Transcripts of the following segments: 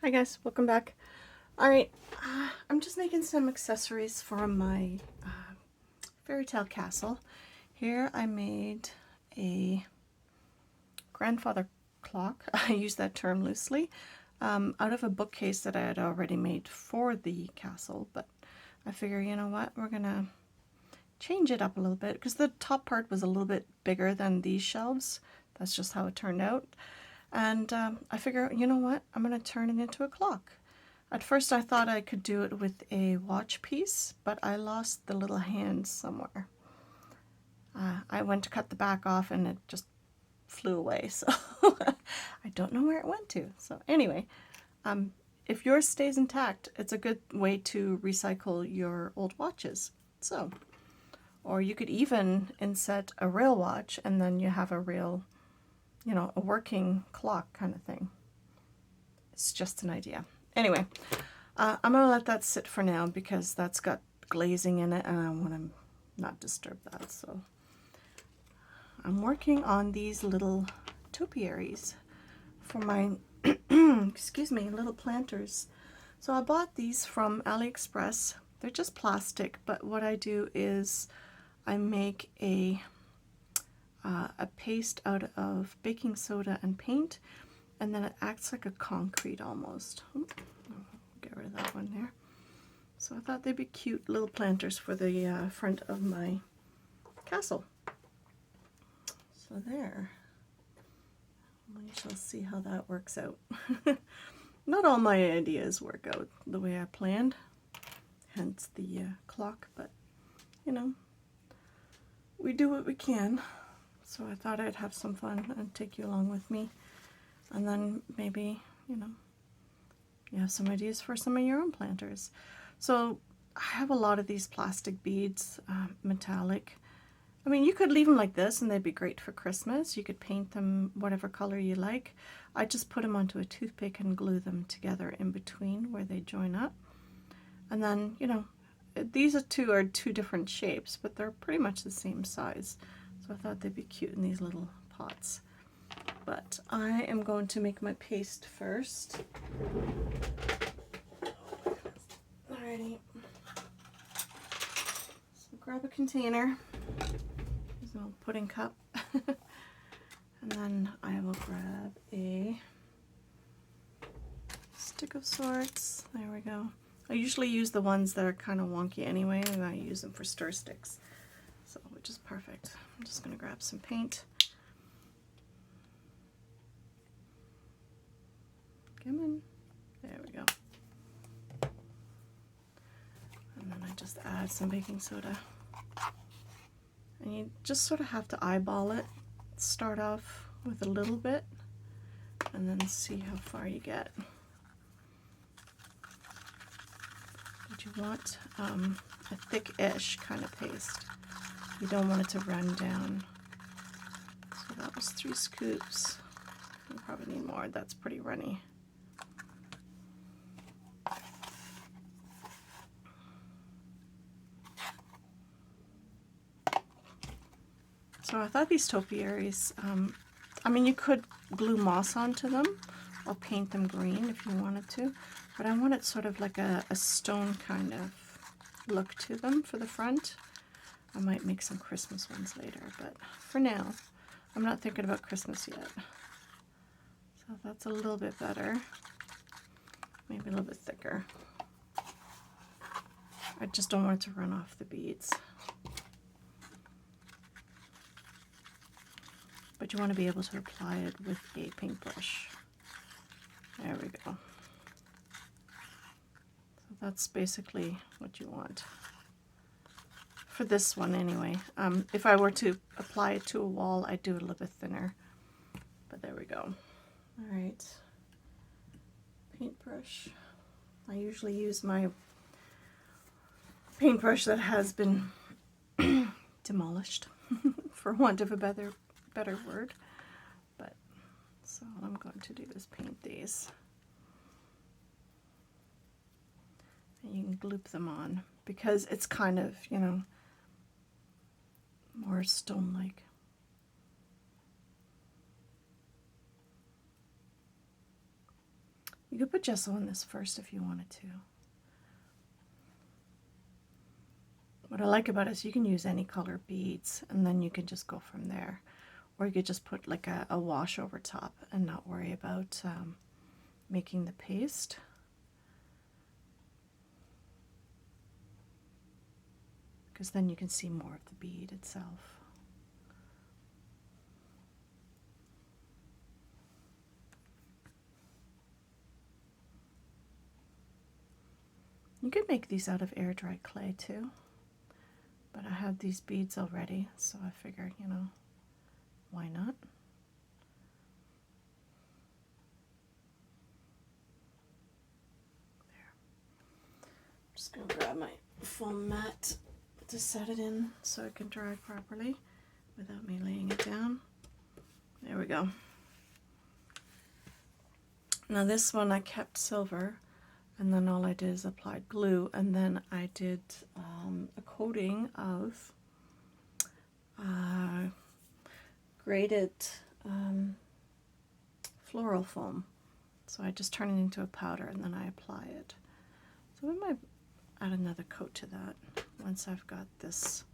Hi guys, welcome back. Alright, I'm just making some accessories for my fairy tale castle. Here I made a grandfather clock. I use that term loosely, out of a bookcase that I had already made for the castle, but I figure, you know what, we're gonna change it up a little bit because the top part was a little bit bigger than these shelves. That's just how it turned out. And I figure, you know what, I'm going to turn it into a clock. At first I thought I could do it with a watch piece, but I lost the little hands somewhere. I went to cut the back off and it just flew away, so I don't know where it went to. So anyway, if yours stays intact, it's a good way to recycle your old watches. So, or you could even inset a real watch and then you have a real, you know, a working clock kind of thing. It's just an idea. Anyway, I'm going to let that sit for now because that's got glazing in it and I want to not disturb that. So I'm working on these little topiaries for my, excuse me, little planters. So I bought these from AliExpress. They're just plastic, but what I do is I make a paste out of baking soda and paint, and then it acts like a concrete almost. Get rid of that one there. So I thought they'd be cute little planters for the front of my castle. So there. We shall see how that works out. Not all my ideas work out the way I planned, hence the clock, but you know, we do what we can. So I thought I'd have some fun and take you along with me. And then maybe, you know, you have some ideas for some of your own planters. So I have a lot of these plastic beads, metallic. I mean, you could leave them like this and they'd be great for Christmas. You could paint them whatever color you like. I just put them onto a toothpick and glue them together in between where they join up. And then, you know, these are two different shapes, but they're pretty much the same size. So I thought they'd be cute in these little pots. But I am going to make my paste first. Alrighty. So grab a container. There's no pudding cup. And then I will grab a stick of sorts. There we go. I usually use the ones that are kind of wonky anyway, and I use them for stir sticks. So, which is perfect. I'm just going to grab some paint. Come on. There we go. And then I just add some baking soda. And you just sort of have to eyeball it. Start off with a little bit and then see how far you get. But you want a thick-ish kind of paste. You don't want it to run down. So that was 3 scoops. You probably need more. That's pretty runny. So I thought these topiaries, I mean, you could glue moss onto them or paint them green if you wanted to, but I wanted sort of like a stone kind of look to them for the front. I might make some Christmas ones later, but for now, I'm not thinking about Christmas yet. So that's a little bit better, maybe a little bit thicker. I just don't want it to run off the beads. But you want to be able to apply it with a paintbrush. There we go. So that's basically what you want. For this one anyway. If I were to apply it to a wall, I'd do it a little bit thinner. But there we go. Alright. Paintbrush. I usually use my paintbrush that has been demolished, for want of a better word. But so all I'm going to do is paint these. And you can gloop them on because it's kind of, you know, more stone-like. You could put gesso on this first if you wanted to. What I like about it is you can use any color beads and then you can just go from there. Or you could just put like a wash over top and not worry about making the paste. Because then you can see more of the bead itself. You could make these out of air dry clay too, but I have these beads already, so I figured, you know, why not? There. I'm just going to grab my foam mat to set it in so it can dry properly without me laying it down. There we go. Now this one I kept silver, and then all I did is applied glue, and then I did a coating of grated floral foam. So I just turn it into a powder and then I apply it. So we might add another coat to that once I've got this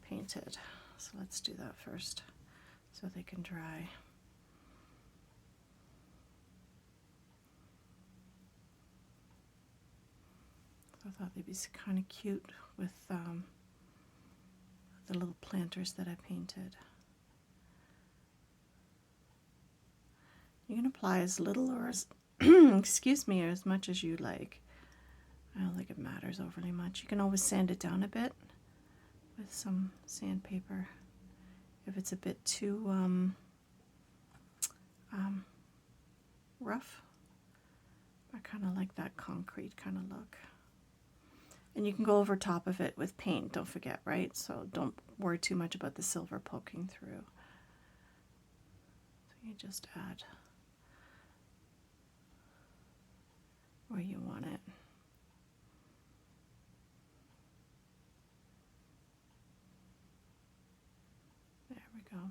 painted. So let's do that first so they can dry. I thought they'd be kind of cute with the little planters that I painted. You can apply as little or as excuse me, or as much as you like. I don't think it matters overly much. You can always sand it down a bit with some sandpaper if it's a bit too rough. I kind of like that concrete kind of look. And you can go over top of it with paint, don't forget, right? So don't worry too much about the silver poking through. So you just add where you want it. There we go.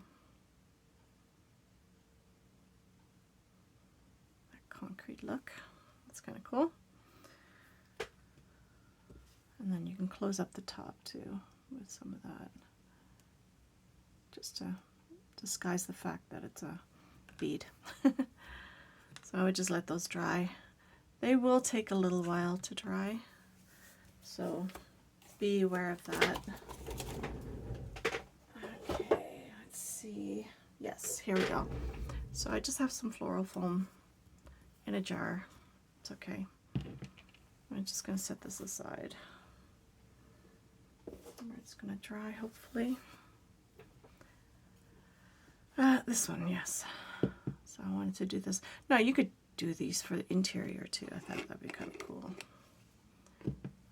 That concrete look. That's kind of cool. And then you can close up the top too with some of that, just to disguise the fact that it's a bead. So I would just let those dry. They will take a little while to dry, so be aware of that. Okay, let's see. Yes, here we go. So I just have some floral foam in a jar. It's okay. I'm just going to set this aside. It's going to dry, hopefully. This one, yes. So I wanted to do this. No, you could do these for the interior too. I thought that'd be kind of cool.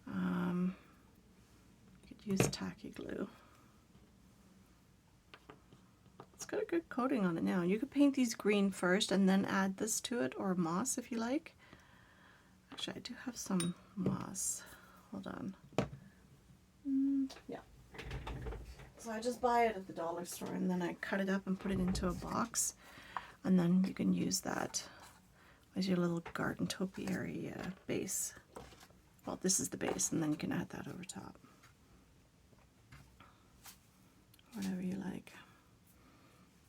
You could use tacky glue. It's got a good coating on it now. You could paint these green first and then add this to it, or moss if you like. Actually, I do have some moss. Hold on. Yeah. So I just buy it at the dollar store and then I cut it up and put it into a box, and then you can use that as your little garden topiary base. Well, this is the base, and then you can add that over top. Whatever you like.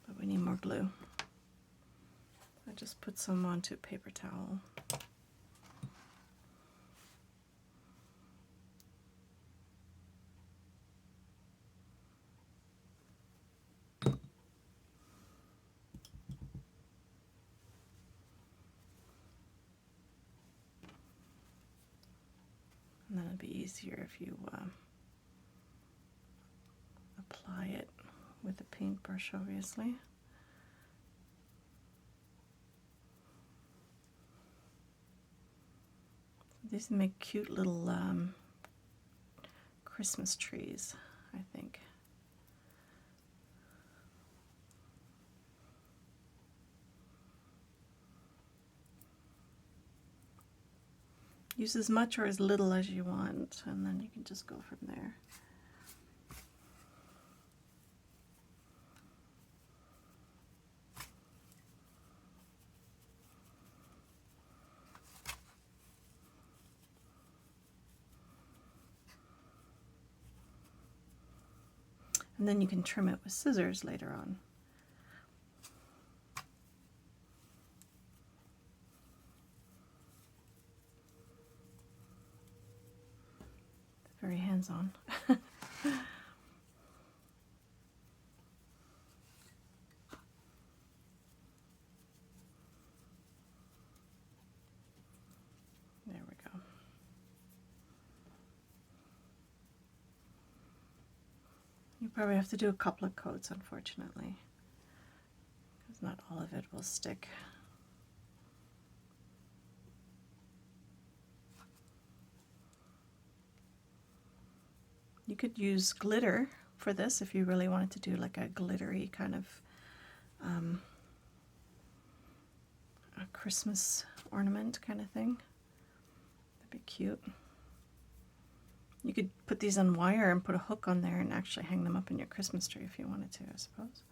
But we need more glue. I just put some onto a paper towel. And then it'll be easier if you apply it with a paintbrush, obviously. These make cute little Christmas trees, I think. Use as much or as little as you want, and then you can just go from there. and then you can trim it with scissors later on. Very hands-on. There we go. You probably have to do a couple of coats, unfortunately, because not all of it will stick. You could use glitter for this if you really wanted to do like a glittery kind of a Christmas ornament kind of thing. That'd be cute. You could put these on wire and put a hook on there and actually hang them up in your Christmas tree if you wanted to, I suppose.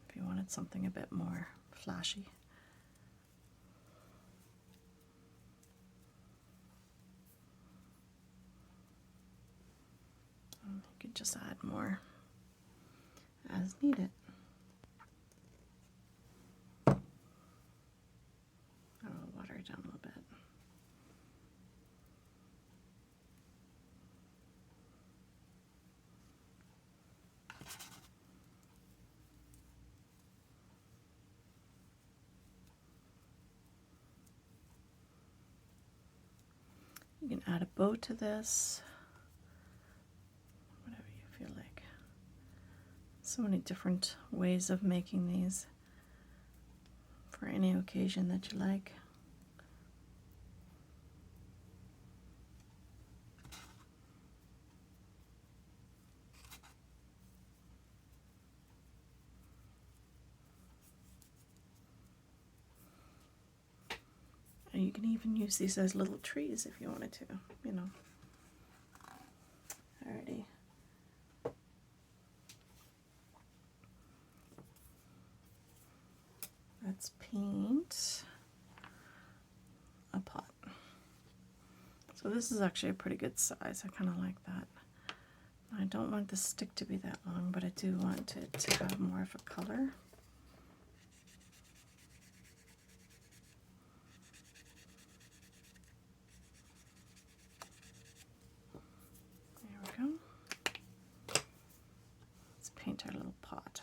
If you wanted something a bit more flashy. You could just add more as needed. I'll water it down a little bit. You can add a bow to this, whatever you feel like. So many different ways of making these for any occasion that you like. And you can even use these as little trees if you wanted to, you know. Alrighty. Let's paint a pot. So this is actually a pretty good size. I kind of like that. I don't want the stick to be that long, but I do want it to have more of a color. Paint our little pot.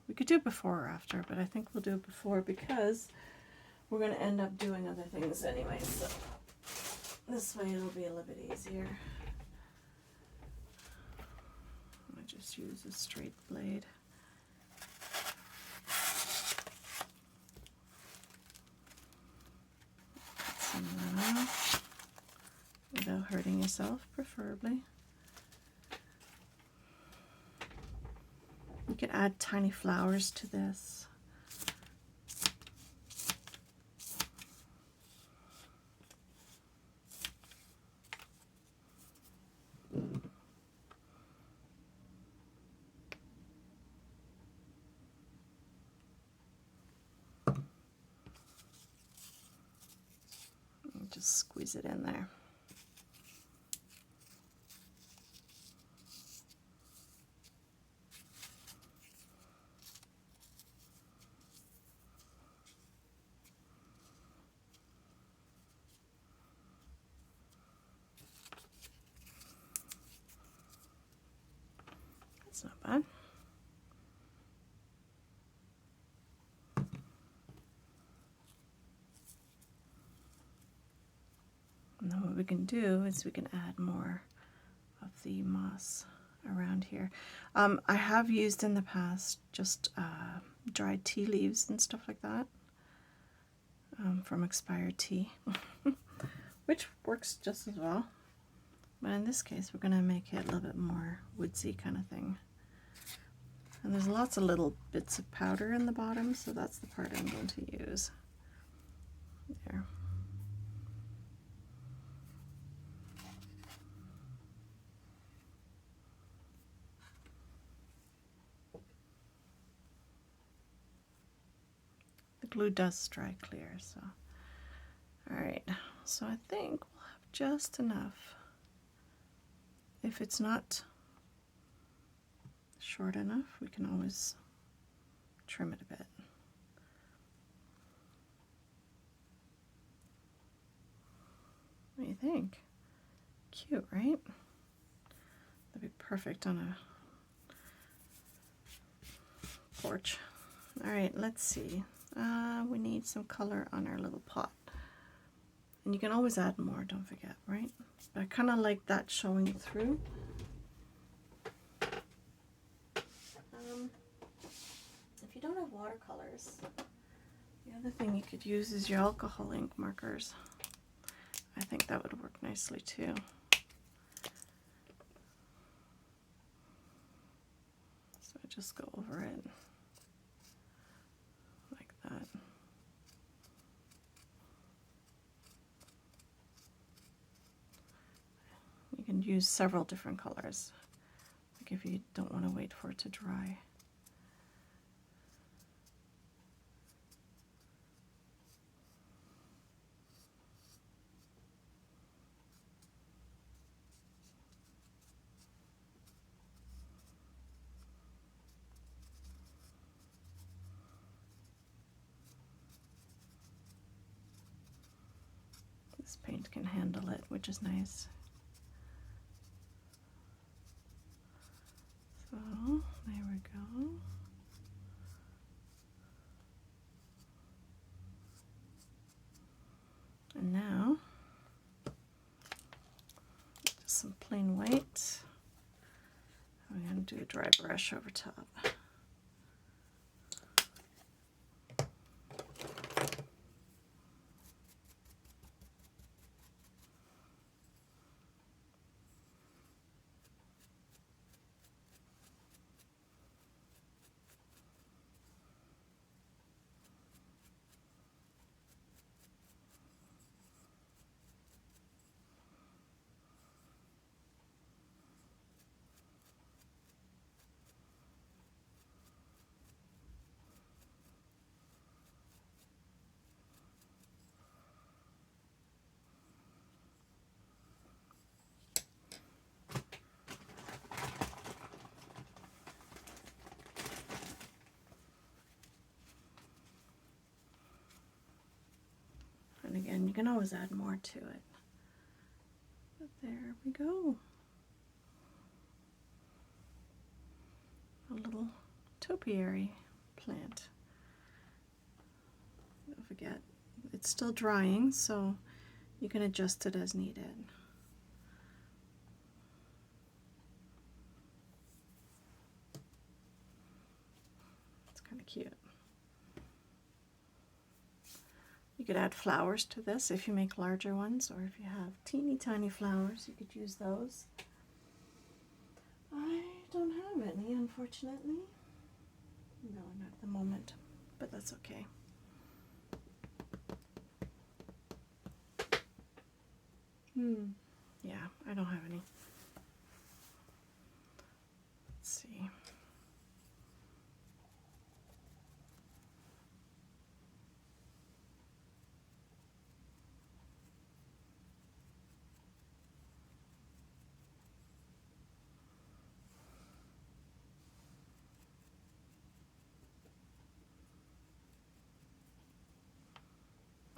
We could do it before or after, but I think we'll do it before because we're going to end up doing other things anyway, so this way it'll be a little bit easier. I just use a straight blade. Cut some of that off without hurting yourself, preferably. You can add tiny flowers to this. And just squeeze it in there. That's not bad. And then what we can do is we can add more of the moss around here. I have used in the past just dried tea leaves and stuff like that from expired tea, which works just as well. But in this case, we're going to make it a little bit more woodsy kind of thing. And there's lots of little bits of powder in the bottom, so that's the part I'm going to use. There. The glue does dry clear, so. Alright, so I think we'll have just enough. If it's not short enough, we can always trim it a bit. What do you think? Cute, right? That'd be perfect on a porch. All right, let's see. We need some color on our little pot. And you can always add more, don't forget, right? But I kind of like that showing through. If you don't have watercolors, the other thing you could use is your alcohol ink markers. I think that would work nicely too. So I just go over it like that. You can use several different colors, like if you don't want to wait for it to dry. This paint can handle it, which is nice. So, there we go. And now, just some plain white. I'm going to do a dry brush over top. And again, you can always add more to it. But there we go. A little topiary plant. Don't forget, it's still drying, so you can adjust it as needed. It's kind of cute. You could add flowers to this if you make larger ones, or if you have teeny tiny flowers, you could use those. I don't have any, unfortunately. No, not at the moment, but that's okay. Yeah, I don't have any. Let's see.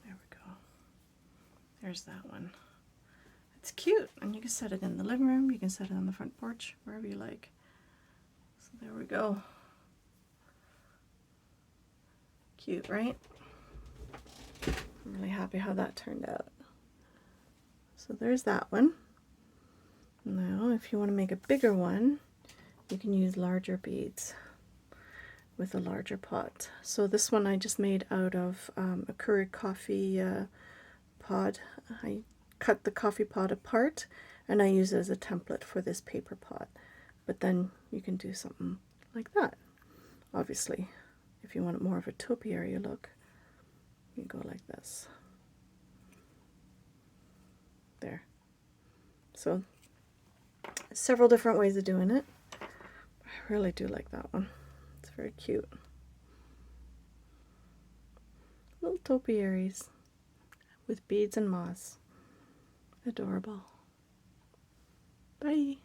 There we go. There's that one. It's cute, and you can set it in the living room, you can set it on the front porch, wherever you like. So there we go. Cute, right? I'm really happy how that turned out. So there's that one. Now, if you want to make a bigger one, you can use larger beads with a larger pot. So this one I just made out of a Keurig coffee pod. I cut the coffee pot apart and I use it as a template for this paper pot. But then you can do something like that. Obviously, if you want more of a topiary look, you go like this. There. So several different ways of doing it. I really do like that one. It's very cute. Little topiaries with beads and moss. Adorable. Bye.